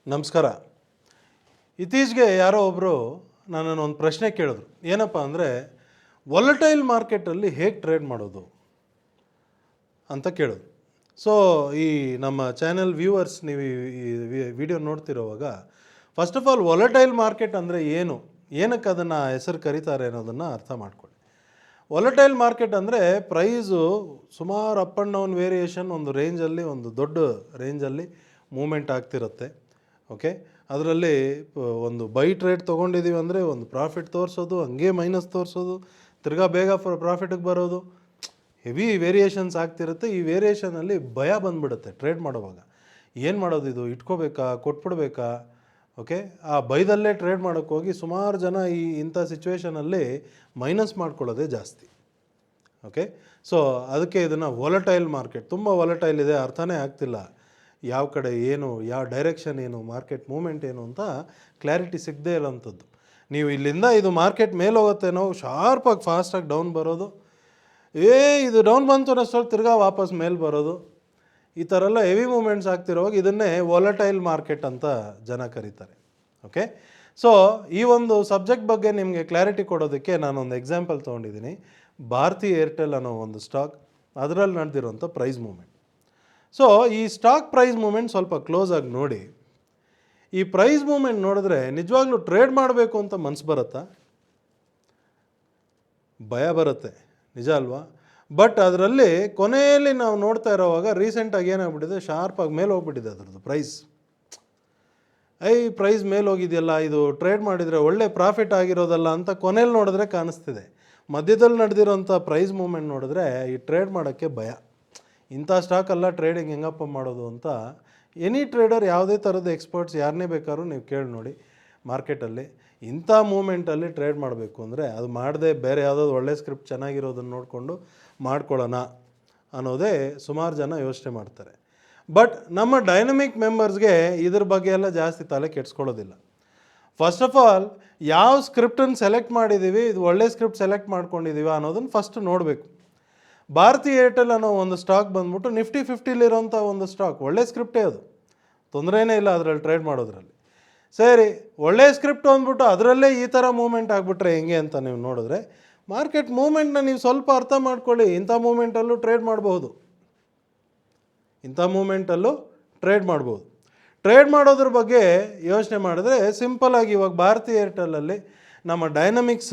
ನಮಸ್ಕಾರ. ಇತ್ತೀಚೆಗೆ ಯಾರೋ ಒಬ್ಬರು ನನ್ನನ್ನು ಒಂದು ಪ್ರಶ್ನೆ ಕೇಳಿದ್ರು. ಏನಪ್ಪ ಅಂದರೆ, ವಾಲಟೈಲ್ ಮಾರ್ಕೆಟಲ್ಲಿ ಹೇಗೆ ಟ್ರೇಡ್ ಮಾಡೋದು ಅಂತ ಕೇಳೋದು. ಸೊ ಈ ನಮ್ಮ ಚಾನೆಲ್ ವ್ಯೂವರ್ಸ್, ನೀವು ಈ ವಿಡಿಯೋ ನೋಡ್ತಿರೋವಾಗ first of all volatile market ಅಂದರೆ ಏನಕ್ಕೆ ಅದನ್ನು ಹೆಸರು ಕರೀತಾರೆ ಅನ್ನೋದನ್ನು ಅರ್ಥ ಮಾಡ್ಕೊಳ್ಳಿ. ವಾಲಟೈಲ್ ಮಾರ್ಕೆಟ್ ಅಂದರೆ ಪ್ರೈಸು ಸುಮಾರು ಅಪ್ ಆ್ಯಂಡ್ ಡೌನ್ ವೇರಿಯೇಷನ್ ಒಂದು ರೇಂಜಲ್ಲಿ, ಒಂದು ದೊಡ್ಡ ರೇಂಜಲ್ಲಿ ಮೂಮೆಂಟ್ ಆಗ್ತಿರುತ್ತೆ. ಓಕೆ, ಅದರಲ್ಲಿ ಒಂದು ಬೈ ಟ್ರೇಡ್ ತೊಗೊಂಡಿದ್ದೀವಿ ಅಂದರೆ ಒಂದು ಪ್ರಾಫಿಟ್ ತೋರಿಸೋದು, ಹಂಗೆ ಮೈನಸ್ ತೋರಿಸೋದು, ತಿರ್ಗಾ ಬೇಗ ಪ್ರಾಫಿಟಿಗೆ ಬರೋದು, ಹೆವಿ ವೇರಿಯೇಷನ್ಸ್ ಆಗ್ತಿರುತ್ತೆ. ಈ ವೇರಿಯೇಷನಲ್ಲಿ ಭಯ ಬಂದುಬಿಡುತ್ತೆ ಟ್ರೇಡ್ ಮಾಡುವಾಗ. ಏನು ಮಾಡೋದು, ಇದು ಇಟ್ಕೋಬೇಕಾ, ಕೊಟ್ಬಿಡ್ಬೇಕಾ? ಓಕೆ, ಆ ಭಯದಲ್ಲೇ ಟ್ರೇಡ್ ಮಾಡೋಕ್ಕೆ ಹೋಗಿ ಸುಮಾರು ಜನ ಇಂಥ ಸಿಚುವೇಷನಲ್ಲಿ ಮೈನಸ್ ಮಾಡ್ಕೊಳ್ಳೋದೇ ಜಾಸ್ತಿ. ಓಕೆ, ಸೊ ಅದಕ್ಕೆ ಇದನ್ನು ವಾಲಟೈಲ್ ಮಾರ್ಕೆಟ್, ತುಂಬ ವಾಲಟೈಲ್ ಇದೆ, ಅರ್ಥನೇ ಆಗ್ತಿಲ್ಲ ಯಾವ ಕಡೆ ಏನು, ಯಾವ ಡೈರೆಕ್ಷನ್ ಏನು, ಮಾರ್ಕೆಟ್ ಮೂಮೆಂಟ್ ಏನು ಅಂತ ಕ್ಲಾರಿಟಿ ಸಿಗದೇ ಇರೋಂಥದ್ದು. ನೀವು ಇಲ್ಲಿಂದ ಇದು ಮಾರ್ಕೆಟ್ ಮೇಲೆ ಹೋಗುತ್ತೇನೋ, ಶಾರ್ಪಾಗಿ ಫಾಸ್ಟಾಗಿ ಡೌನ್ ಬರೋದು, ಇದು ಡೌನ್ ಬಂತು ಅನ್ನೋಷ್ಟರಲ್ಲಿ ತಿರ್ಗಾ ವಾಪಸ್ ಮೇಲೆ ಬರೋದು, ಈ ಥರ ಎಲ್ಲ ಹೆವಿ ಮೂಮೆಂಟ್ಸ್ ಆಗ್ತಿರೋವಾಗ ಇದನ್ನೇ ವಾಲಟೈಲ್ ಮಾರ್ಕೆಟ್ ಅಂತ ಜನ ಕರೀತಾರೆ. ಓಕೆ, ಸೊ ಈ ಒಂದು ಸಬ್ಜೆಕ್ಟ್ ಬಗ್ಗೆ ನಿಮಗೆ ಕ್ಲಾರಿಟಿ ಕೊಡೋದಕ್ಕೆ ನಾನೊಂದು ಎಕ್ಸಾಂಪಲ್ ತೊಗೊಂಡಿದ್ದೀನಿ. ಭಾರತಿ ಏರ್ಟೆಲ್ ಅನ್ನೋ ಒಂದು ಸ್ಟಾಕ್, ಅದರಲ್ಲಿ ನಡೆದಿರೋಂಥ ಪ್ರೈಸ್ ಮೂಮೆಂಟ್. ಸೊ ಈ ಸ್ಟಾಕ್ ಪ್ರೈಸ್ ಮೂಮೆಂಟ್ ಸ್ವಲ್ಪ ಕ್ಲೋಸ್ ಆಗಿ ನೋಡಿ. ಈ ಪ್ರೈಸ್ ಮೂಮೆಂಟ್ ನೋಡಿದ್ರೆ ನಿಜವಾಗ್ಲೂ ಟ್ರೇಡ್ ಮಾಡಬೇಕು ಅಂತ ಮನಸ್ಸು ಬರುತ್ತಾ? ಭಯ ಬರುತ್ತೆ, ನಿಜ ಅಲ್ವಾ? ಬಟ್ ಅದರಲ್ಲಿ ಕೊನೆಯಲ್ಲಿ ನಾವು ನೋಡ್ತಾ ಇರೋವಾಗ ರೀಸೆಂಟಾಗಿ ಏನಾಗ್ಬಿಟ್ಟಿದೆ, ಶಾರ್ಪಾಗಿ ಮೇಲೆ ಹೋಗ್ಬಿಟ್ಟಿದೆ ಅದರದ್ದು ಪ್ರೈಸ್. ಪ್ರೈಸ್ ಮೇಲೆ ಹೋಗಿದೆಯಲ್ಲ, ಇದು ಟ್ರೇಡ್ ಮಾಡಿದರೆ ಒಳ್ಳೆ ಪ್ರಾಫಿಟ್ ಆಗಿರೋದಲ್ಲ ಅಂತ ಕೊನೆಯಲ್ಲಿ ನೋಡಿದ್ರೆ ಕಾಣಿಸ್ತಿದೆ. ಮಧ್ಯದಲ್ಲಿ ನಡೆದಿರೋಂಥ ಪ್ರೈಸ್ ಮೂಮೆಂಟ್ ನೋಡಿದ್ರೆ ಈ ಟ್ರೇಡ್ ಮಾಡೋಕ್ಕೆ ಭಯ. ಇಂಥ ಸ್ಟಾಕಲ್ಲ ಟ್ರೇಡಿಂಗ್ ಹೆಂಗಪ್ಪ ಮಾಡೋದು ಅಂತ ಎನಿ ಟ್ರೇಡರ್, ಯಾವುದೇ ಥರದ ಎಕ್ಸ್ಪರ್ಟ್ಸ್ ಯಾರನ್ನೇ ಬೇಕಾದ್ರೂ ನೀವು ಕೇಳಿ ನೋಡಿ. ಮಾರ್ಕೆಟಲ್ಲಿ ಇಂಥ ಮೂಮೆಂಟಲ್ಲಿ ಟ್ರೇಡ್ ಮಾಡಬೇಕು ಅಂದರೆ ಅದು ಮಾಡದೆ ಬೇರೆ ಯಾವುದಾದ್ರು ಒಳ್ಳೆ ಸ್ಕ್ರಿಪ್ಟ್ ಚೆನ್ನಾಗಿರೋದನ್ನು ನೋಡಿಕೊಂಡು ಮಾಡ್ಕೊಳ್ಳೋಣ ಅನ್ನೋದೇ ಸುಮಾರು ಜನ ಯೋಚನೆ ಮಾಡ್ತಾರೆ. ಬಟ್ ನಮ್ಮ ಡೈನಮಿಕ್ ಮೆಂಬರ್ಸ್ಗೆ ಇದ್ರ ಬಗ್ಗೆ ಎಲ್ಲ ಜಾಸ್ತಿ ತಲೆ ಕೆಡಿಸ್ಕೊಳ್ಳೋದಿಲ್ಲ. ಫಸ್ಟ್ ಆಫ್ ಆಲ್ ಯಾವ ಸ್ಕ್ರಿಪ್ಟನ್ನು ಸೆಲೆಕ್ಟ್ ಮಾಡಿದ್ದೀವಿ, ಇದು ಒಳ್ಳೆ ಸ್ಕ್ರಿಪ್ಟ್ ಸೆಲೆಕ್ಟ್ ಮಾಡ್ಕೊಂಡಿದ್ದೀವಿ ಅನ್ನೋದನ್ನು ಫಸ್ಟ್ ನೋಡಬೇಕು. ಭಾರತಿ ಏರ್ಟೆಲ್ ಅನ್ನೋ ಒಂದು ಸ್ಟಾಕ್ ಬಂದ್ಬಿಟ್ಟು ನಿಫ್ಟಿ 50ಲಿರೋಂಥ ಒಂದು ಸ್ಟಾಕ್, ಒಳ್ಳೆ ಸ್ಕ್ರಿಪ್ಟೇ, ಅದು ತೊಂದರೆನೇ ಇಲ್ಲ ಅದರಲ್ಲಿ ಟ್ರೇಡ್ ಮಾಡೋದ್ರಲ್ಲಿ. ಸರಿ, ಒಳ್ಳೆ ಸ್ಕ್ರಿಪ್ಟ್ ಅಂದ್ಬಿಟ್ಟು ಅದರಲ್ಲೇ ಈ ಥರ ಮೂಮೆಂಟ್ ಆಗಿಬಿಟ್ರೆ ಹೆಂಗೆ ಅಂತ ನೀವು ನೋಡಿದ್ರೆ, ಮಾರ್ಕೆಟ್ ಮೂಮೆಂಟ್ನ ನೀವು ಸ್ವಲ್ಪ ಅರ್ಥ ಮಾಡ್ಕೊಳ್ಳಿ. ಇಂಥ ಮೂಮೆಂಟಲ್ಲೂ ಟ್ರೇಡ್ ಮಾಡ್ಬೋದು, ಟ್ರೇಡ್ ಮಾಡೋದ್ರ ಬಗ್ಗೆ ಯೋಚನೆ ಮಾಡಿದ್ರೆ ಸಿಂಪಲ್ಲಾಗಿ ಇವಾಗ ಭಾರತಿ ಏರ್ಟೆಲಲ್ಲಿ ನಮ್ಮ ಡೈನಮಿಕ್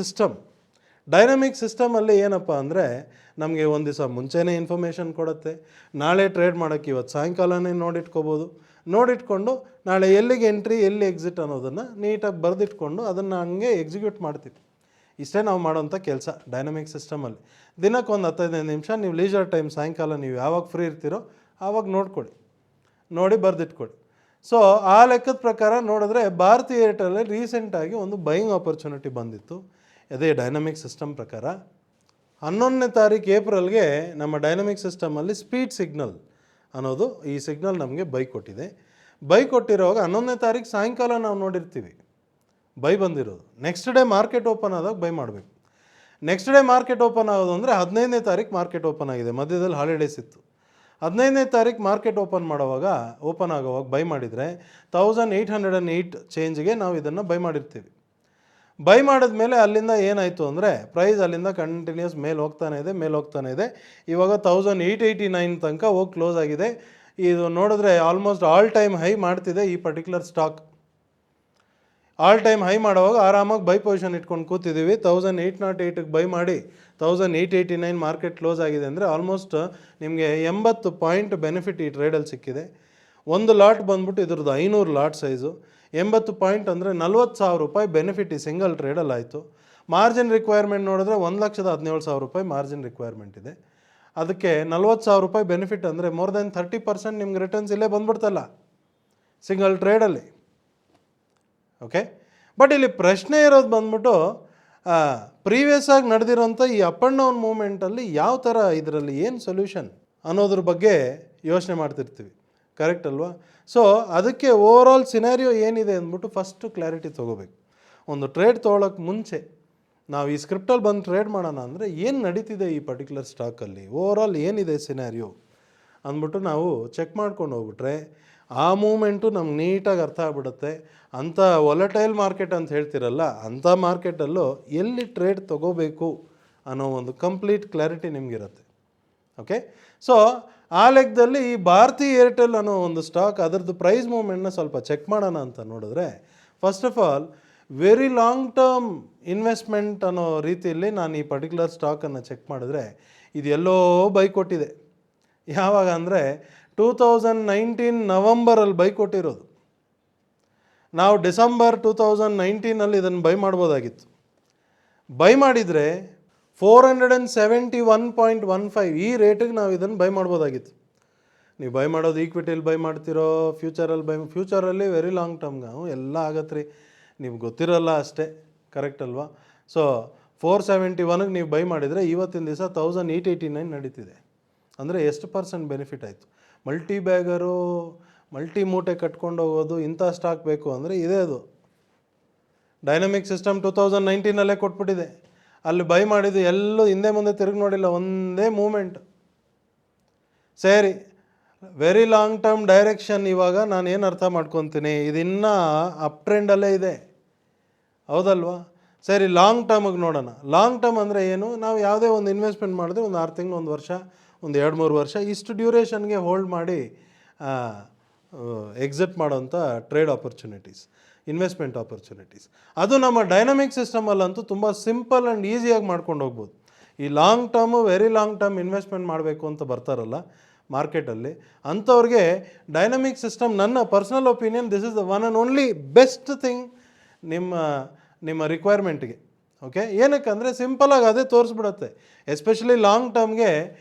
ಸಿಸ್ಟಮಲ್ಲಿ ಏನಪ್ಪ ಅಂದರೆ, ನಮಗೆ ಒಂದು ದಿವಸ ಮುಂಚೆನೇ ಇನ್ಫಾರ್ಮೇಷನ್ ಕೊಡುತ್ತೆ. ನಾಳೆ ಟ್ರೇಡ್ ಮಾಡೋಕ್ಕೆ ಇವತ್ತು ಸಾಯಂಕಾಲನೇ ನೋಡಿಟ್ಕೊಂಡು ನಾಳೆ ಎಲ್ಲಿಗೆ ಎಂಟ್ರಿ, ಎಲ್ಲಿ ಎಕ್ಸಿಟ್ ಅನ್ನೋದನ್ನು ನೀಟಾಗಿ ಬರೆದಿಟ್ಕೊಂಡು ಅದನ್ನು ಹಂಗೆ ಎಕ್ಸಿಕ್ಯೂಟ್ ಮಾಡ್ತೀವಿ. ಇಷ್ಟೇ ನಾವು ಮಾಡೋಂಥ ಕೆಲಸ ಡೈನಮಿಕ್ ಸಿಸ್ಟಮಲ್ಲಿ. ದಿನಕ್ಕೆ ಒಂದು 15 ನಿಮಿಷ ನೀವು ಲೀಜರ್ ಟೈಮ್, ಸಾಯಂಕಾಲ ನೀವು ಯಾವಾಗ ಫ್ರೀ ಇರ್ತೀರೋ ಆವಾಗ ನೋಡಿ ಬರೆದಿಟ್ಕೊಳ್ಳಿ. ಸೊ ಆ ಲೆಕ್ಕದ ಪ್ರಕಾರ ನೋಡಿದ್ರೆ ಭಾರತಿ ಏರ್ಟೆಲಲ್ಲಿ ರೀಸೆಂಟಾಗಿ ಒಂದು ಬೈಯಿಂಗ್ ಆಪರ್ಚುನಿಟಿ ಬಂದಿತ್ತು. ಅದೇ ಡೈನಮಿಕ್ ಸಿಸ್ಟಮ್ ಪ್ರಕಾರ 11ನೇ ತಾರೀಕು ಏಪ್ರಿಲ್ಗೆ ನಮ್ಮ ಡೈನಮಿಕ್ ಸಿಸ್ಟಮಲ್ಲಿ ಸ್ಪೀಡ್ ಸಿಗ್ನಲ್ ಅನ್ನೋದು, ಈ ಸಿಗ್ನಲ್ ನಮಗೆ ಬೈ ಕೊಟ್ಟಿದೆ. ಬೈ ಕೊಟ್ಟಿರೋವಾಗ 11ನೇ ತಾರೀಕು ಸಾಯಂಕಾಲ ನಾವು ನೋಡಿರ್ತೀವಿ ಬೈ ಬಂದಿರೋದು. ನೆಕ್ಸ್ಟ್ ಡೇ ಮಾರ್ಕೆಟ್ ಓಪನ್ ಆದಾಗ ಬೈ ಮಾಡಬೇಕು. ನೆಕ್ಸ್ಟ್ ಡೇ ಮಾರ್ಕೆಟ್ ಓಪನ್ ಆಗೋದು ಅಂದರೆ 15ನೇ ತಾರೀಕು ಮಾರ್ಕೆಟ್ ಓಪನ್ ಆಗಿದೆ, ಮಧ್ಯದಲ್ಲಿ ಹಾಲಿಡೇಸ್ ಇತ್ತು. 15ನೇ ತಾರೀಕು ಮಾರ್ಕೆಟ್ ಓಪನ್ ಆಗೋವಾಗ ಬೈ ಮಾಡಿದರೆ 1808 ಚೇಂಜ್ಗೆ ನಾವು ಇದನ್ನು ಬೈ ಮಾಡಿರ್ತೀವಿ. ಬೈ ಮಾಡಿದ್ಮೇಲೆ ಅಲ್ಲಿಂದ ಏನಾಯಿತು ಅಂದರೆ, ಪ್ರೈಸ್ ಅಲ್ಲಿಂದ ಕಂಟಿನ್ಯೂಸ್ ಮೇಲೆ ಹೋಗ್ತಾನೆ ಇದೆ. ಇವಾಗ 1889 ತನಕ ಹೋಗಿ ಕ್ಲೋಸ್ ಆಗಿದೆ. ಇದು ನೋಡಿದ್ರೆ ಆಲ್ಮೋಸ್ಟ್ ಆಲ್ ಟೈಮ್ ಹೈ ಮಾಡ್ತಿದೆ ಈ particular stock. All time high ಮಾಡುವಾಗ ಆರಾಮಾಗಿ ಬೈ ಪೊಸಿಷನ್ ಇಟ್ಕೊಂಡು ಕೂತಿದ್ದೀವಿ. 1808ಗೆ ಬೈ ಮಾಡಿ 1889 ಮಾರ್ಕೆಟ್ ಕ್ಲೋಸ್ ಆಗಿದೆ ಅಂದರೆ ಆಲ್ಮೋಸ್ಟ್ ನಿಮಗೆ 80 ಪಾಯಿಂಟ್ ಬೆನಿಫಿಟ್ ಈ ಟ್ರೇಡಲ್ಲಿ ಸಿಕ್ಕಿದೆ. ಒಂದು ಲಾಟ್ ಬಂದ್ಬಿಟ್ಟು ಇದ್ರದ್ದು 500 ಲಾಟ್ ಸೈಜು. 80 ಪಾಯಿಂಟ್ ಅಂದರೆ 40,000 ರೂಪಾಯಿ ಬೆನಿಫಿಟ್ ಈ ಸಿಂಗಲ್ ಟ್ರೇಡಲ್ಲಿ ಆಯಿತು. ಮಾರ್ಜಿನ್ ರಿಕ್ವೈರ್ಮೆಂಟ್ ನೋಡಿದ್ರೆ 1,17,000 ರೂಪಾಯಿ ಮಾರ್ಜಿನ್ ರಿಕ್ವೈರ್ಮೆಂಟ್ ಇದೆ. ಅದಕ್ಕೆ 40,000 ರೂಪಾಯಿ ಬೆನಿಫಿಟ್ ಅಂದರೆ ಮೋರ್ ದೆನ್ 30% ನಿಮ್ಗೆ ರಿಟರ್ನ್ಸ್ ಇಲ್ಲೇ ಬಂದ್ಬಿಡ್ತಲ್ಲ ಸಿಂಗಲ್ ಟ್ರೇಡಲ್ಲಿ. ಓಕೆ, ಬಟ್ ಇಲ್ಲಿ ಪ್ರಶ್ನೆ ಇರೋದು ಬಂದ್ಬಿಟ್ಟು, ಪ್ರೀವಿಯಸ್ ಆಗಿ ನಡೆದಿರೋಂಥ ಈ ಅಪ್ ಆ್ಯಂಡ್ ಡೌನ್ ಮೂಮೆಂಟಲ್ಲಿ ಯಾವ ಥರ ಇದರಲ್ಲಿ ಏನು ಸೊಲ್ಯೂಷನ್ ಅನ್ನೋದ್ರ ಬಗ್ಗೆ ಯೋಚನೆ ಮಾಡ್ತಿರ್ತೀವಿ, ಕರೆಕ್ಟ್ ಅಲ್ವಾ? ಸೊ ಅದಕ್ಕೆ ಓವರ್ ಆಲ್ ಸಿನಾರಿಯೋ ಏನಿದೆ ಅಂದ್ಬಿಟ್ಟು ಫಸ್ಟು ಕ್ಲಾರಿಟಿ ತೊಗೋಬೇಕು. ಒಂದು ಟ್ರೇಡ್ ತೊಗೊಳಕ್ಕೆ ಮುಂಚೆ ನಾವು ಈ ಸ್ಕ್ರಿಪ್ಟಲ್ಲಿ ಬಂದು ಟ್ರೇಡ್ ಮಾಡೋಣ ಅಂದರೆ ಏನು ನಡೀತಿದೆ ಈ ಪರ್ಟಿಕ್ಯುಲರ್ ಸ್ಟಾಕಲ್ಲಿ, ಓವರ್ ಆಲ್ ಏನಿದೆ ಸಿನಾರಿಯೋ ಅಂದ್ಬಿಟ್ಟು ನಾವು ಚೆಕ್ ಮಾಡ್ಕೊಂಡು ಹೋಗ್ಬಿಟ್ರೆ ಆ ಮೂಮೆಂಟು ನಮ್ಗೆ ನೀಟಾಗಿ ಅರ್ಥ ಆಗ್ಬಿಡುತ್ತೆ. ಅಂಥ ವಾಲಟೈಲ್ ಮಾರ್ಕೆಟ್ ಅಂತ ಹೇಳ್ತಿರಲ್ಲ, ಅಂಥ ಮಾರ್ಕೆಟಲ್ಲೂ ಎಲ್ಲಿ ಟ್ರೇಡ್ ತೊಗೋಬೇಕು ಅನ್ನೋ ಒಂದು ಕಂಪ್ಲೀಟ್ ಕ್ಲಾರಿಟಿ ನಿಮಗಿರುತ್ತೆ. ಓಕೆ, ಸೊ ಆ ಲೆಕ್ಕದಲ್ಲಿ ಈ ಭಾರತಿ ಏರ್ಟೆಲ್ ಅನ್ನೋ ಒಂದು ಸ್ಟಾಕ್ ಅದರದ್ದು ಪ್ರೈಸ್ ಮೂಮೆಂಟ್ನ ಸ್ವಲ್ಪ ಚೆಕ್ ಮಾಡೋಣ ಅಂತ ನೋಡಿದ್ರೆ, first of all very long term investment ಅನ್ನೋ ರೀತಿಯಲ್ಲಿ ನಾನು ಈ ಪರ್ಟಿಕ್ಯುಲರ್ ಸ್ಟಾಕನ್ನು ಚೆಕ್ ಮಾಡಿದ್ರೆ ಇದು ಎಲ್ಲೋ ಬೈ ಕೊಟ್ಟಿದೆ. ಯಾವಾಗ ಅಂದರೆ 2019 ನವಂಬರಲ್ಲಿ ಬೈ ಕೊಟ್ಟಿರೋದು. ನಾವು ಡಿಸೆಂಬರ್ 2019 ಇದನ್ನು ಬೈ ಮಾಡ್ಬೋದಾಗಿತ್ತು. ಬೈ ಮಾಡಿದರೆ 471.15 ಈ ರೇಟಿಗೆ ನಾವು ಇದನ್ನು ಬೈ ಮಾಡ್ಬೋದಾಗಿತ್ತು. ನೀವು ಬೈ ಮಾಡೋದು ಈಕ್ವಿಟಿಯಲ್ಲಿ ಬೈ ಮಾಡ್ತಿರೋ, ಫ್ಯೂಚರಲ್ಲಿ ವೆರಿ ಲಾಂಗ್ ಟರ್ಮ್ಗೆ ಎಲ್ಲ ಆಗತ್ತೆ ರೀ, ನೀವು ಗೊತ್ತಿರಲ್ಲ ಅಷ್ಟೇ, ಕರೆಕ್ಟ್ ಅಲ್ವಾ? ಸೊ 471ಗೆ ನೀವು ಬೈ ಮಾಡಿದರೆ ಇವತ್ತಿನ ದಿವಸ 1889 ನಡೀತಿದೆ. ಅಂದರೆ ಎಷ್ಟು ಪರ್ಸೆಂಟ್ ಬೆನಿಫಿಟ್ ಆಯಿತು? ಮಲ್ಟಿ ಬ್ಯಾಗರು, ಮಲ್ಟಿ ಮೂಟೆ ಕಟ್ಕೊಂಡು ಹೋಗೋದು ಇಂಥ ಸ್ಟಾಕ್ ಬೇಕು ಅಂದರೆ ಇದೇ ಅದು. Dynamic system 2019 ಕೊಟ್ಬಿಟ್ಟಿದೆ. ಅಲ್ಲಿ ಬೈ ಮಾಡಿದ್ದು ಎಲ್ಲೂ ಹಿಂದೆ ಮುಂದೆ ತಿರುಗಿ ನೋಡಿಲ್ಲ, ಒಂದೇ ಮೂಮೆಂಟ್. ಸರಿ, ವೆರಿ ಲಾಂಗ್ ಟರ್ಮ್ ಡೈರೆಕ್ಷನ್. ಇವಾಗ ನಾನು ಏನು ಅರ್ಥ ಮಾಡ್ಕೊತೀನಿ, ಇದಿನ್ನೂ ಅಪ್ ಟ್ರೆಂಡಲ್ಲೇ ಇದೆ, ಹೌದಲ್ವಾ? ಸರಿ, ಲಾಂಗ್ ಟರ್ಮಿಗೆ ನೋಡೋಣ. ಲಾಂಗ್ ಟರ್ಮ್ ಅಂದರೆ ಏನು? ನಾವು ಯಾವುದೇ ಒಂದು ಇನ್ವೆಸ್ಟ್ಮೆಂಟ್ ಮಾಡಿದ್ರೆ ಒಂದು 6 ತಿಂಗಳು, 1 ವರ್ಷ, ಒಂದು 2-3 ವರ್ಷ ಇಷ್ಟು ಡ್ಯೂರೇಷನ್ಗೆ ಹೋಲ್ಡ್ ಮಾಡಿ ಎಕ್ಸಿಟ್ ಮಾಡೋಂಥ ಟ್ರೇಡ್ ಆಪರ್ಚುನಿಟೀಸ್, ಇನ್ವೆಸ್ಟ್ಮೆಂಟ್ ಆಪರ್ಚುನಿಟೀಸ್. ಅದು ನಮ್ಮ ಡೈನಮಿಕ್ ಸಿಸ್ಟಮಲ್ಲಂತೂ ತುಂಬ ಸಿಂಪಲ್ ಆ್ಯಂಡ್ ಈಸಿಯಾಗಿ ಮಾಡ್ಕೊಂಡು ಹೋಗ್ಬೋದು. ಈ long term, very long term investment ಮಾಡಬೇಕು ಅಂತ ಬರ್ತಾರಲ್ಲ ಮಾರ್ಕೆಟಲ್ಲಿ, ಅಂಥವ್ರಿಗೆ ಡೈನಮಿಕ್ ಸಿಸ್ಟಮ್, ನನ್ನ personal opinion, this is the one and only best thing ನಿಮ್ಮ ರಿಕ್ವೈರ್ಮೆಂಟ್ಗೆ. ಓಕೆ, ಏನಕ್ಕಂದರೆ ಸಿಂಪಲಾಗಿ ಅದೇ ತೋರಿಸ್ಬಿಡುತ್ತೆ. ಎಸ್ಪೆಷಲಿ ಲಾಂಗ್ ಟರ್ಮ್ಗೆ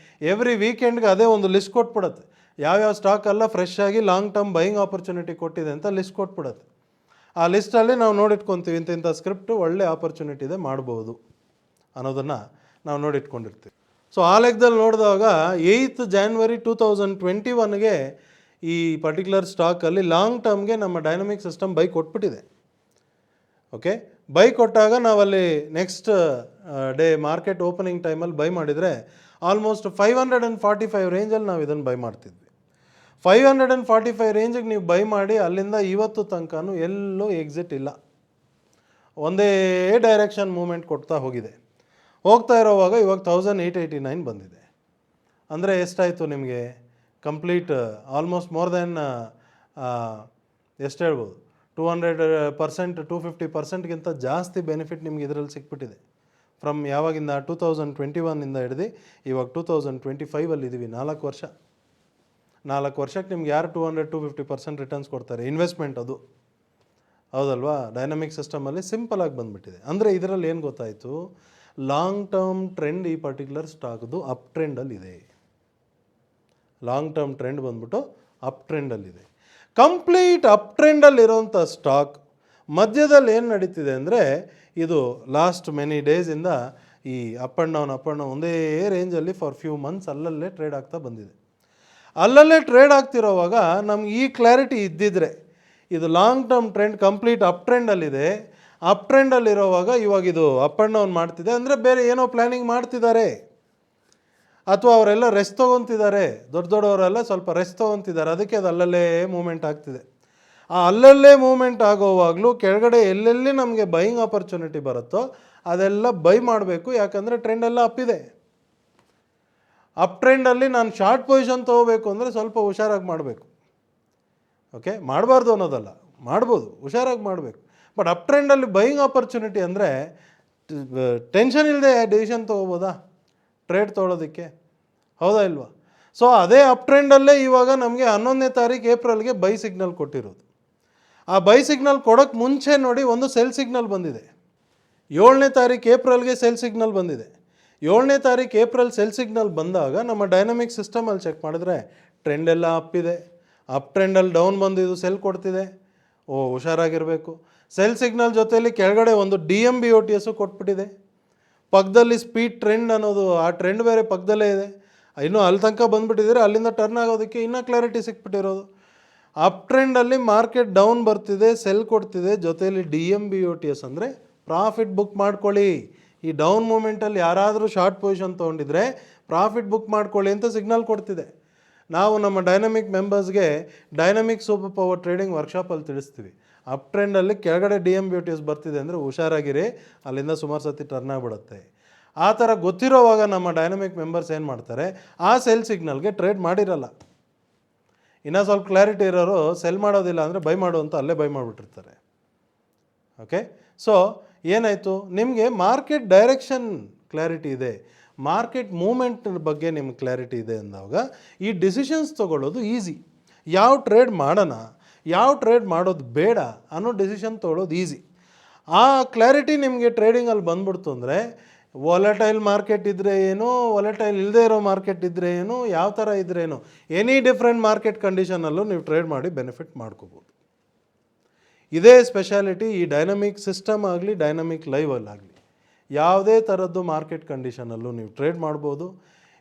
ಎವ್ರಿ ವೀಕೆಂಡ್ಗೆ ಅದೇ ಒಂದು ಲಿಸ್ಟ್ ಕೊಟ್ಬಿಡುತ್ತೆ. ಯಾವ್ಯಾವ ಸ್ಟಾಕೆಲ್ಲ ಫ್ರೆಶ್ ಆಗಿ ಲಾಂಗ್ ಟರ್ಮ್ ಬೈಯಿಂಗ್ ಆಪರ್ಚುನಿಟಿ ಕೊಟ್ಟಿದೆ ಅಂತ ಲಿಸ್ಟ್ ಕೊಟ್ಬಿಡುತ್ತೆ. ಆ ಲಿಸ್ಟಲ್ಲಿ ನಾವು ನೋಡಿಟ್ಕೊತೀವಿ, ಇಂಥ ಸ್ಕ್ರಿಪ್ಟು ಒಳ್ಳೆ ಆಪರ್ಚುನಿಟಿ ಇದೆ, ಮಾಡ್ಬೋದು ಅನ್ನೋದನ್ನು ನಾವು ನೋಡಿಟ್ಕೊಂಡಿರ್ತೀವಿ. ಸೊ ಆ ಲೆಕ್ಕದಲ್ಲಿ ನೋಡಿದಾಗ 8th January 2021ಗೆ ಈ ಪರ್ಟಿಕ್ಯುಲರ್ ಸ್ಟಾಕಲ್ಲಿ ಲಾಂಗ್ ಟರ್ಮ್ಗೆ ನಮ್ಮ ಡೈನಮಿಕ್ ಸಿಸ್ಟಮ್ ಬೈ ಕೊಟ್ಬಿಟ್ಟಿದೆ. ಓಕೆ, ಬೈ ಕೊಟ್ಟಾಗ ನಾವಲ್ಲಿ ನೆಕ್ಸ್ಟ್ ಡೇ ಮಾರ್ಕೆಟ್ ಓಪನಿಂಗ್ ಟೈಮಲ್ಲಿ ಬೈ ಮಾಡಿದರೆ ಆಲ್ಮೋಸ್ಟ್ 545 ರೇಂಜಲ್ಲಿ ನಾವು ಇದನ್ನು ಬೈ ಮಾಡ್ತಿದ್ವಿ. 545 ರೇಂಜಿಗೆ ನೀವು ಬೈ ಮಾಡಿ ಅಲ್ಲಿಂದ ಇವತ್ತು ತನಕನೂ ಎಲ್ಲೂ ಎಕ್ಸಿಟ್ ಇಲ್ಲ, ಒಂದೇ ಡೈರೆಕ್ಷನ್ ಮೂಮೆಂಟ್ ಕೊಡ್ತಾ ಹೋಗ್ತಾ ಇರೋವಾಗ ಇವಾಗ 1889 ಬಂದಿದೆ. ಅಂದರೆ ಎಷ್ಟಾಯಿತು ನಿಮಗೆ? ಕಂಪ್ಲೀಟ್ ಆಲ್ಮೋಸ್ಟ್ ಮೋರ್ ದೆನ್ ಎಷ್ಟು ಹೇಳ್ಬೋದು, 200%, 250%ಗಿಂತ ಜಾಸ್ತಿ ಬೆನಿಫಿಟ್ ನಿಮ್ಗೆ ಇದರಲ್ಲಿ ಸಿಕ್ಬಿಟ್ಟಿದೆ. ಫ್ರಮ್ ಯಾವಾಗಿಂದ? 2021ಇಂದ ಹಿಡಿದು ಇವಾಗ 2025 4 ವರ್ಷ. 4 ವರ್ಷಕ್ಕೆ ನಿಮ್ಗೆ ಯಾರು 200-250% ರಿಟರ್ನ್ಸ್ ಕೊಡ್ತಾರೆ? ಇನ್ವೆಸ್ಟ್ಮೆಂಟ್ ಅದು, ಹೌದಲ್ವಾ? ಡೈನಮಿಕ್ ಸಿಸ್ಟಮಲ್ಲಿ ಸಿಂಪಲಾಗಿ ಬಂದುಬಿಟ್ಟಿದೆ. ಅಂದರೆ ಇದರಲ್ಲಿ ಏನು ಗೊತ್ತಾಯಿತು? ಲಾಂಗ್ ಟರ್ಮ್ ಟ್ರೆಂಡ್ ಈ ಪರ್ಟಿಕ್ಯುಲರ್ ಸ್ಟಾಕ್ದು ಅಪ್ ಟ್ರೆಂಡಲ್ಲಿದೆ. ಲಾಂಗ್ ಟರ್ಮ್ ಟ್ರೆಂಡ್ ಬಂದ್ಬಿಟ್ಟು ಅಪ್ ಟ್ರೆಂಡಲ್ಲಿದೆ. ಕಂಪ್ಲೀಟ್ ಅಪ್ ಟ್ರೆಂಡಲ್ಲಿರೋಂಥ ಸ್ಟಾಕ್ ಮಧ್ಯದಲ್ಲಿ ಏನು ನಡೀತಿದೆ ಅಂದರೆ, ಇದು ಲಾಸ್ಟ್ ಮೆನಿ ಡೇಸಿಂದ ಈ ಅಪ್ ಆ್ಯಂಡ್ ಡೌನ್ ಒಂದೇ ರೇಂಜಲ್ಲಿ ಫಾರ್ ಫ್ಯೂ ಮಂತ್ಸ್ ಅಲ್ಲಲ್ಲೇ ಟ್ರೇಡ್ ಆಗ್ತಾ ಬಂದಿದೆ. ಅಲ್ಲಲ್ಲೇ ಟ್ರೇಡ್ ಆಗ್ತಿರೋವಾಗ ನಮ್ಗೆ ಈ ಕ್ಲಾರಿಟಿ ಇದ್ದಿದ್ರೆ, ಇದು long term trend complete up ಟ್ರೆಂಡಲ್ಲಿದೆ, ಅಪ್ ಟ್ರೆಂಡಲ್ಲಿರೋವಾಗ ಇವಾಗ ಇದು ಅಪ್ ಆ್ಯಂಡ್ ಡೌನ್ ಮಾಡ್ತಿದೆ ಅಂದರೆ ಬೇರೆ ಏನೋ ಪ್ಲ್ಯಾನಿಂಗ್ ಮಾಡ್ತಿದ್ದಾರೆ, ಅಥವಾ ಅವರೆಲ್ಲ ರೆಸ್ಟ್ ತೊಗೊತಿದ್ದಾರೆ, ದೊಡ್ಡವರೆಲ್ಲ ಸ್ವಲ್ಪ ರೆಸ್ಟ್ ತೊಗೊತಿದ್ದಾರೆ, ಅದಕ್ಕೆ ಅದು ಅಲ್ಲಲ್ಲೇ ಮೂಮೆಂಟ್ ಆಗ್ತಿದೆ. ಆ ಅಲ್ಲಲ್ಲೇ ಮೂಮೆಂಟ್ ಆಗೋವಾಗಲೂ ಕೆಳಗಡೆ ಎಲ್ಲೆಲ್ಲಿ ನಮಗೆ ಬೈಯಿಂಗ್ ಆಪರ್ಚುನಿಟಿ ಬರುತ್ತೋ ಅದೆಲ್ಲ ಬೈ ಮಾಡಬೇಕು. ಯಾಕಂದರೆ ಟ್ರೆಂಡೆಲ್ಲ ಅಪ್ಪಿದೆ. ಅಪ್ ಟ್ರೆಂಡಲ್ಲಿ ನಾನು ಶಾರ್ಟ್ ಪೊಸಿಷನ್ ತೊಗೋಬೇಕು ಅಂದರೆ ಸ್ವಲ್ಪ ಹುಷಾರಾಗಿ ಮಾಡಬೇಕು. ಓಕೆ, ಮಾಡಬಾರ್ದು ಅನ್ನೋದಲ್ಲ, ಮಾಡ್ಬೋದು, ಹುಷಾರಾಗಿ ಮಾಡಬೇಕು. ಬಟ್ ಅಪ್ ಟ್ರೆಂಡಲ್ಲಿ ಬೈಯಿಂಗ್ ಆಪರ್ಚುನಿಟಿ ಅಂದರೆ ಟೆನ್ಷನ್ ಇಲ್ಲದೆ ಡಿಸಿಷನ್ ತೊಗೋಬೋದಾ ಟ್ರೇಡ್ ತೊಗೊಳೋದಕ್ಕೆ? ಹೌದಾ ಇಲ್ವಾ? ಸೊ ಅದೇ ಅಪ್ ಟ್ರೆಂಡಲ್ಲೇ ಇವಾಗ ನಮಗೆ 11ನೇ ತಾರೀಕು ಏಪ್ರಿಲ್ಗೆ ಬೈ ಸಿಗ್ನಲ್ ಕೊಟ್ಟಿರೋದು. ಆ ಬೈ ಸಿಗ್ನಲ್ ಕೊಡೋಕ್ಕೆ ಮುಂಚೆ ನೋಡಿ ಒಂದು ಸೆಲ್ ಸಿಗ್ನಲ್ ಬಂದಿದೆ. 7ನೇ ತಾರೀಕು ಏಪ್ರಿಲ್ಗೆ ಸೆಲ್ ಸಿಗ್ನಲ್ ಬಂದಿದೆ. 7ನೇ ತಾರೀಕು ಏಪ್ರಿಲ್ ಸೆಲ್ ಸಿಗ್ನಲ್ ಬಂದಾಗ ನಮ್ಮ ಡೈನಮಿಕ್ ಸಿಸ್ಟಮಲ್ಲಿ ಚೆಕ್ ಮಾಡಿದ್ರೆ ಟ್ರೆಂಡ್ ಎಲ್ಲ ಅಪ್ಪಿದೆ. ಅಪ್ ಟ್ರೆಂಡಲ್ಲಿ ಡೌನ್ ಬಂದು ಇದು ಸೆಲ್ ಕೊಡ್ತಿದೆ. ಹುಷಾರಾಗಿರಬೇಕು. ಸೆಲ್ ಸಿಗ್ನಲ್ ಜೊತೆಯಲ್ಲಿ ಕೆಳಗಡೆ ಒಂದು DMBOTS ಕೊಟ್ಬಿಟ್ಟಿದೆ. ಪಕ್ಕದಲ್ಲಿ ಸ್ಪೀಡ್ ಟ್ರೆಂಡ್ ಅನ್ನೋದು, ಆ ಟ್ರೆಂಡ್ ಬೇರೆ ಪಕ್ಕದಲ್ಲೇ ಇದೆ. ಇನ್ನೂ ಅಲ್ಲಿ ತನಕ ಬಂದುಬಿಟ್ಟಿದ್ರೆ ಅಲ್ಲಿಂದ ಟರ್ನ್ ಆಗೋದಕ್ಕೆ ಇನ್ನೂ ಕ್ಲಾರಿಟಿ ಸಿಕ್ಬಿಟ್ಟಿರೋದು. ಅಪ್ ಟ್ರೆಂಡಲ್ಲಿ ಮಾರ್ಕೆಟ್ ಡೌನ್ ಬರ್ತಿದೆ, ಸೆಲ್ ಕೊಡ್ತಿದೆ, ಜೊತೆಯಲ್ಲಿ DMBOTS ಅಂದರೆ ಪ್ರಾಫಿಟ್ ಬುಕ್ ಮಾಡ್ಕೊಳ್ಳಿ. ಈ ಡೌನ್ ಮೂಮೆಂಟಲ್ಲಿ ಯಾರಾದರೂ ಶಾರ್ಟ್ ಪೊಸಿಷನ್ ತೊಗೊಂಡಿದ್ರೆ ಪ್ರಾಫಿಟ್ ಬುಕ್ ಮಾಡ್ಕೊಳ್ಳಿ ಅಂತ ಸಿಗ್ನಲ್ ಕೊಡ್ತಿದೆ. ನಾವು ನಮ್ಮ ಡೈನಮಿಕ್ ಮೆಂಬರ್ಸ್ಗೆ ಡೈನಮಿಕ್ ಸೂಪರ್ ಪವರ್ ಟ್ರೇಡಿಂಗ್ ವರ್ಕ್ಶಾಪಲ್ಲಿ ತಿಳಿಸ್ತೀವಿ. ಅಪ್ ಟ್ರೆಂಡಲ್ಲಿ ಕೆಳಗಡೆ DMBTs ಬರ್ತಿದೆ ಅಂದರೆ ಹುಷಾರಾಗಿರಿ, ಅಲ್ಲಿಂದ ಸುಮಾರು ಸತಿ ಟರ್ನ್ ಆಗಿಬಿಡುತ್ತೆ. ಆ ಥರ ಗೊತ್ತಿರೋವಾಗ ನಮ್ಮ ಡೈನಮಿಕ್ ಮೆಂಬರ್ಸ್ ಏನು ಮಾಡ್ತಾರೆ, ಆ ಸೆಲ್ ಸಿಗ್ನಲ್ಗೆ ಟ್ರೇಡ್ ಮಾಡಿರಲ್ಲ. ಇನ್ನೂ ಸ್ವಲ್ಪ ಕ್ಲಾರಿಟಿ ಇರೋರು ಸೆಲ್ ಮಾಡೋದಿಲ್ಲ ಅಂದರೆ ಬೈ ಮಾಡು ಅಂತ ಅಲ್ಲೇ ಬೈ ಮಾಡಿಬಿಟ್ಟಿರ್ತಾರೆ. ಓಕೆ, ಸೊ ಏನಾಯಿತು, ನಿಮಗೆ ಮಾರ್ಕೆಟ್ ಡೈರೆಕ್ಷನ್ ಕ್ಲಾರಿಟಿ ಇದೆ, ಮಾರ್ಕೆಟ್ ಮೂಮೆಂಟ್ ಬಗ್ಗೆ ನಿಮ್ಗೆ ಕ್ಲಾರಿಟಿ ಇದೆ ಅಂದಾಗ ಈ ಡಿಸಿಷನ್ಸ್ ತೊಗೊಳ್ಳೋದು ಈಸಿ. ಯಾವ ಟ್ರೇಡ್ ಮಾಡೋಣ, ಯಾವ ಟ್ರೇಡ್ ಮಾಡೋದು ಬೇಡ ಅನ್ನೋ ಡಿಸಿಷನ್ ತೊಗೊಳ್ಳೋದು ಈಸಿ. ಆ ಕ್ಲಾರಿಟಿ ನಿಮಗೆ ಟ್ರೇಡಿಂಗಲ್ಲಿ ಬಂದ್ಬಿಡ್ತು ಅಂದರೆ ವಾಲಟೈಲ್ ಮಾರ್ಕೆಟ್ ಇದ್ದರೆ ಏನು, ವಾಲಟೈಲ್ ಇಲ್ಲದೆ ಇರೋ ಮಾರ್ಕೆಟ್ ಇದ್ದರೆ ಏನು, ಯಾವ ಥರ ಇದ್ದರೆ ಏನು, ಎನಿ ಡಿಫ್ರೆಂಟ್ ಮಾರ್ಕೆಟ್ ಕಂಡೀಷನಲ್ಲೂ ನೀವು ಟ್ರೇಡ್ ಮಾಡಿ ಬೆನಿಫಿಟ್ ಮಾಡ್ಕೋಬೋದು. ಇದೇ ಸ್ಪೆಷಾಲಿಟಿ ಈ ಡೈನಮಿಕ್ ಸಿಸ್ಟಮ್ ಆಗಲಿ ಡೈನಮಿಕ್ ಲೈವಲ್ಲಾಗಲಿ. ಯಾವುದೇ ಥರದ್ದು ಮಾರ್ಕೆಟ್ ಕಂಡೀಷನಲ್ಲೂ ನೀವು ಟ್ರೇಡ್ ಮಾಡ್ಬೋದು,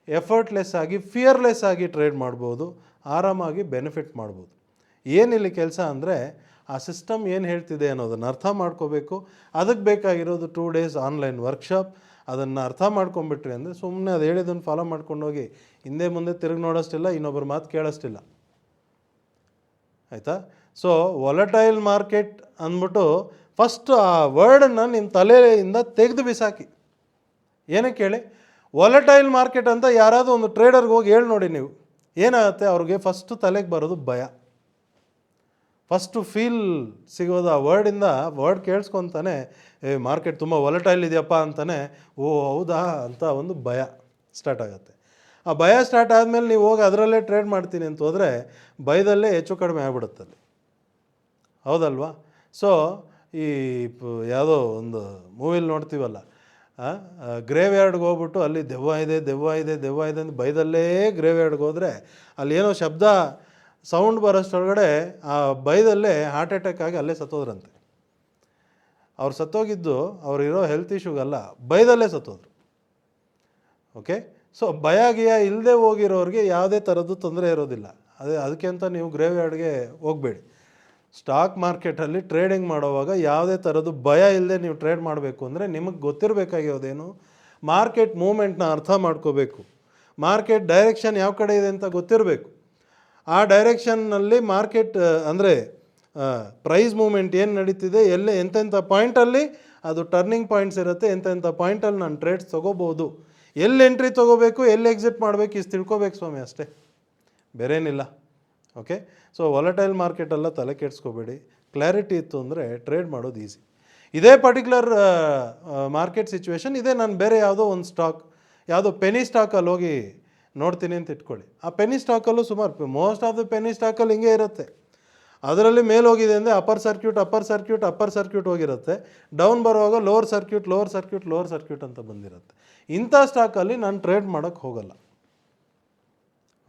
ಎಫರ್ಟ್ಲೆಸ್ ಆಗಿ ಫಿಯರ್ಲೆಸ್ ಆಗಿ ಟ್ರೇಡ್ ಮಾಡ್ಬೋದು, ಆರಾಮಾಗಿ ಬೆನಿಫಿಟ್ ಮಾಡ್ಬೋದು. ಏನಿಲ್ಲಿ ಕೆಲಸ ಅಂದರೆ ಆ ಸಿಸ್ಟಮ್ ಏನು ಹೇಳ್ತಿದೆ ಅನ್ನೋದನ್ನು ಅರ್ಥ ಮಾಡ್ಕೋಬೇಕು. ಅದಕ್ಕೆ ಬೇಕಾಗಿರೋದು 2 days ಆನ್ಲೈನ್ ವರ್ಕ್ಶಾಪ್. ಅದನ್ನು ಅರ್ಥ ಮಾಡ್ಕೊಂಬಿಟ್ರಿ ಅಂದರೆ ಸುಮ್ಮನೆ ಅದು ಹೇಳಿದ್ದನ್ನು ಫಾಲೋ ಮಾಡ್ಕೊಂಡೋಗಿ ಹಿಂದೆ ಮುಂದೆ ತಿರುಗಿ ನೋಡೋಷ್ಟಿಲ್ಲ, ಇನ್ನೊಬ್ಬರ ಮಾತು ಕೇಳೋಷ್ಟಿಲ್ಲ. ಆಯಿತಾ? ಸೊ ವಾಲಟೈಲ್ ಮಾರ್ಕೆಟ್ ಅಂದ್ಬಿಟ್ಟು ಫಸ್ಟ್ ಆ ವರ್ಡನ್ನು ನಿಮ್ಮ ತಲೆಯಿಂದ ತೆಗೆದು ಬಿಸಾಕಿ. ಏನಕ್ಕೆ ಹೇಳಿ, ವಾಲಟೈಲ್ ಮಾರ್ಕೆಟ್ ಅಂತ ಯಾರಾದರೂ ಒಂದು ಟ್ರೇಡರ್ಗೆ ಹೋಗಿ ಹೇಳಿ ನೋಡಿ ನೀವು, ಏನಾಗುತ್ತೆ ಅವ್ರಿಗೆ ಫಸ್ಟು ತಲೆಗೆ ಬರೋದು ಭಯ. ಫಸ್ಟು ಫೀಲ್ ಸಿಗೋದು ಆ ವರ್ಡ್ ಕೇಳಿಸ್ಕೊತಾನೆ ಮಾರ್ಕೆಟ್ ತುಂಬ ವಾಲಟೈಲ್ ಇದೆಯಪ್ಪ ಅಂತಾನೆ, ಓ ಹೌದಾ ಅಂತ ಒಂದು ಭಯ ಸ್ಟಾರ್ಟ್ ಆಗುತ್ತೆ. ಆ ಭಯ ಸ್ಟಾರ್ಟ್ ಆದಮೇಲೆ ನೀವು ಹೋಗಿ ಅದರಲ್ಲೇ ಟ್ರೇಡ್ ಮಾಡ್ತೀನಿ ಅಂತ ಹೋದರೆ ಭಯದಲ್ಲೇ ಹೆಚ್ಚು ಕಡಿಮೆ ಆಗ್ಬಿಡುತ್ತಲ್ಲಿ, ಹೌದಲ್ವಾ? ಸೊ ಈ ಯಾವುದೋ ಒಂದು ಮೂವಿಲಿ ನೋಡ್ತೀವಲ್ಲ, ಗ್ರೇವ್ ಯಾರ್ಡ್ಗೆ ಹೋಗ್ಬಿಟ್ಟು ಅಲ್ಲಿ ದೆವ್ವ ಇದೆ ದೆವ್ವ ಇದೆ ದೆವ್ವ ಇದೆ ಅಂತ ಭಯದಲ್ಲೇ ಗ್ರೇವ್ ಯಾರ್ಡ್ಗೆ ಹೋದರೆ ಅಲ್ಲಿ ಏನೋ ಶಬ್ದ ಸೌಂಡ್ ಬರೋಷ್ಟೊಳಗಡೆ ಆ ಭಯದಲ್ಲೇ ಹಾರ್ಟ್ ಅಟ್ಯಾಕ್ ಆಗಿ ಅಲ್ಲೇ ಸತ್ತೋದ್ರಂತೆ. ಅವ್ರು ಸತ್ತೋಗಿದ್ದು ಅವ್ರಿರೋ ಹೆಲ್ತ್ ಇಶ್ಯೂಗಲ್ಲ, ಭಯದಲ್ಲೇ ಸತ್ತೋದ್ರು. ಓಕೆ, ಸೊ ಭಯ ಗಿಯ ಇಲ್ಲದೆ ಹೋಗಿರೋರಿಗೆ ಯಾವುದೇ ಥರದ್ದು ತೊಂದರೆ ಇರೋದಿಲ್ಲ. ಅದಕ್ಕೆ ಅಂತ ನೀವು ಗ್ರೇವ್ ಯಾರ್ಡ್ಗೆ ಹೋಗಬೇಡಿ. ಸ್ಟಾಕ್ ಮಾರ್ಕೆಟಲ್ಲಿ ಟ್ರೇಡಿಂಗ್ ಮಾಡೋವಾಗ ಯಾವುದೇ ಥರದ್ದು ಭಯ ಇಲ್ಲದೆ ನೀವು ಟ್ರೇಡ್ ಮಾಡಬೇಕು ಅಂದರೆ ನಿಮಗೆ ಗೊತ್ತಿರಬೇಕಾಗಿರೋದೇನು, ಮಾರ್ಕೆಟ್ ಮೂಮೆಂಟ್ನ ಅರ್ಥ ಮಾಡ್ಕೋಬೇಕು, ಮಾರ್ಕೆಟ್ ಡೈರೆಕ್ಷನ್ ಯಾವ ಕಡೆ ಇದೆ ಅಂತ ಗೊತ್ತಿರಬೇಕು. ಆ ಡೈರೆಕ್ಷನ್ನಲ್ಲಿ ಮಾರ್ಕೆಟ್ ಅಂದರೆ ಪ್ರೈಸ್ ಮೂಮೆಂಟ್ ಏನು ನಡೀತಿದೆ, ಎಂತೆಂಥ ಪಾಯಿಂಟಲ್ಲಿ ಅದು ಟರ್ನಿಂಗ್ ಪಾಯಿಂಟ್ಸ್ ಇರುತ್ತೆ, ಎಂತೆಂಥ ಪಾಯಿಂಟಲ್ಲಿ ನಾನು ಟ್ರೇಡ್ಸ್ ತೊಗೋಬೋದು, ಎಲ್ಲಿ ಎಂಟ್ರಿ ತೊಗೋಬೇಕು ಎಲ್ಲಿ ಎಕ್ಸಿಟ್ ಮಾಡಬೇಕು ಇಷ್ಟು ತಿಳ್ಕೊಬೇಕು ಸ್ವಾಮಿ, ಅಷ್ಟೇ, ಬೇರೇನಿಲ್ಲ. ಓಕೆ, ಸೊ ವಾಲಟೈಲ್ ಮಾರ್ಕೆಟೆಲ್ಲ ತಲೆ ಕೆಡಿಸ್ಕೋಬೇಡಿ. ಕ್ಲಾರಿಟಿ ಇತ್ತು ಅಂದರೆ ಟ್ರೇಡ್ ಮಾಡೋದು ಈಸಿ. ಇದೇ ಪರ್ಟಿಕ್ಯುಲರ್ ಮಾರ್ಕೆಟ್ ಸಿಚುವೇಶನ್ ಇದೆ, ನಾನು ಬೇರೆ ಯಾವುದೋ ಒಂದು ಸ್ಟಾಕ್, ಯಾವುದೋ ಪೆನಿ ಸ್ಟಾಕಲ್ಲಿ ಹೋಗಿ ನೋಡ್ತೀನಿ ಅಂತ ಇಟ್ಕೊಳ್ಳಿ. ಆ ಪೆನಿ ಸ್ಟಾಕಲ್ಲೂ ಸುಮಾರು ಮೋಸ್ಟ್ ಆಫ್ ದ ಪೆನಿ ಸ್ಟಾಕಲ್ಲಿ ಹಿಂಗೆ ಇರುತ್ತೆ. ಅದರಲ್ಲಿ ಮೇಲೆ ಹೋಗಿದೆ ಅಂದರೆ ಅಪ್ಪರ್ ಸರ್ಕ್ಯೂಟ್ ಹೋಗಿರುತ್ತೆ, ಡೌನ್ ಬರುವಾಗ ಲೋವರ್ ಸರ್ಕ್ಯೂಟ್ ಅಂತ ಬಂದಿರುತ್ತೆ. ಇಂಥ ಸ್ಟಾಕಲ್ಲಿ ನಾನು ಟ್ರೇಡ್ ಮಾಡೋಕ್ಕೆ ಹೋಗಲ್ಲ.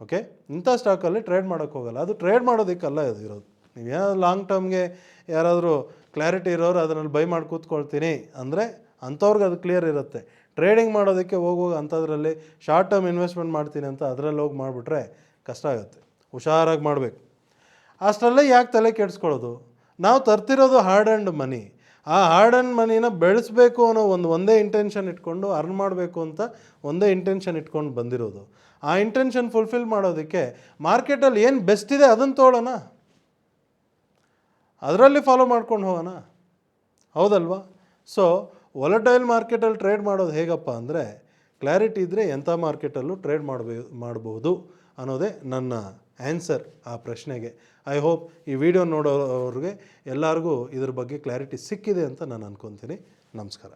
ಓಕೆ, ಇಂಥ ಸ್ಟಾಕಲ್ಲಿ ಟ್ರೇಡ್ ಮಾಡೋಕ್ಕೆ ಹೋಗಲ್ಲ. ಅದು ಟ್ರೇಡ್ ಮಾಡೋದಕ್ಕಲ್ಲ ಇದು ಇರೋದು. ನೀವೇನೋ ಲಾಂಗ್ ಟರ್ಮ್ಗೆ ಯಾರಾದರೂ ಕ್ಲಾರಿಟಿ ಇರೋರು ಅದರಲ್ಲಿ ಬೈ ಮಾಡಿ ಕೂತ್ಕೊಳ್ತೀನಿ ಅಂದರೆ ಅಂಥವ್ರಿಗೆ ಅದು ಕ್ಲಿಯರ್ ಇರುತ್ತೆ. ಟ್ರೇಡಿಂಗ್ ಮಾಡೋದಕ್ಕೆ ಹೋಗುವಾಗ ಅಂಥದ್ರಲ್ಲಿ ಶಾರ್ಟ್ ಟರ್ಮ್ ಇನ್ವೆಸ್ಟ್ಮೆಂಟ್ ಮಾಡ್ತೀನಿ ಅಂತ ಅದರಲ್ಲಿ ಹೋಗಿ ಮಾಡಿಬಿಟ್ರೆ ಕಷ್ಟ ಆಗುತ್ತೆ. ಹುಷಾರಾಗಿ ಮಾಡಬೇಕು. ಅಷ್ಟರಲ್ಲೇ ಯಾಕೆ ತಲೆ ಕೆಡಿಸ್ಕೊಳ್ಳೋದು? ನಾವು ತರ್ತಿರೋದು ಹಾರ್ಡ್ ಆ್ಯಂಡ್ ಮನಿ. ಆ ಹಾರ್ಡ್ ಆ್ಯಂಡ್ ಮನಿನ ಬೆಳೆಸಬೇಕು ಅನ್ನೋ ಒಂದೇ ಇಂಟೆನ್ಷನ್ ಇಟ್ಕೊಂಡು ಅರ್ನ್ ಮಾಡಬೇಕು ಅಂತ ಒಂದೇ ಇಂಟೆನ್ಷನ್ ಇಟ್ಕೊಂಡು ಬಂದಿರೋದು. ಆ ಇಂಟೆನ್ಷನ್ ಫುಲ್ಫಿಲ್ ಮಾಡೋದಕ್ಕೆ ಮಾರ್ಕೆಟಲ್ಲಿ ಏನು ಬೆಸ್ಟ್ ಇದೆ ಅದನ್ನು ತೊಗೊಳ್ಳೋಣ, ಅದರಲ್ಲಿ ಫಾಲೋ ಮಾಡ್ಕೊಂಡು ಹೋಗೋಣ, ಹೌದಲ್ವಾ? ಸೊ ವಾಲಟೈಲ್ ಮಾರ್ಕೆಟಲ್ಲಿ ಟ್ರೇಡ್ ಮಾಡೋದು ಹೇಗಪ್ಪ ಅಂದರೆ ಕ್ಲಾರಿಟಿ ಇದ್ದರೆ ಎಂಥ ಮಾರ್ಕೆಟಲ್ಲೂ ಟ್ರೇಡ್ ಮಾಡಬಹುದು ಅನ್ನೋದೇ ನನ್ನ ಆನ್ಸರ್ ಆ ಪ್ರಶ್ನೆಗೆ. ಐ ಹೋಪ್ ಈ ವಿಡಿಯೋ ನೋಡೋರಿಗೆ ಎಲ್ಲರಿಗೂ ಇದ್ರ ಬಗ್ಗೆ ಕ್ಲಾರಿಟಿ ಸಿಕ್ಕಿದೆ ಅಂತ ನಾನು ಅಂದ್ಕೊತೀನಿ. ನಮಸ್ಕಾರ.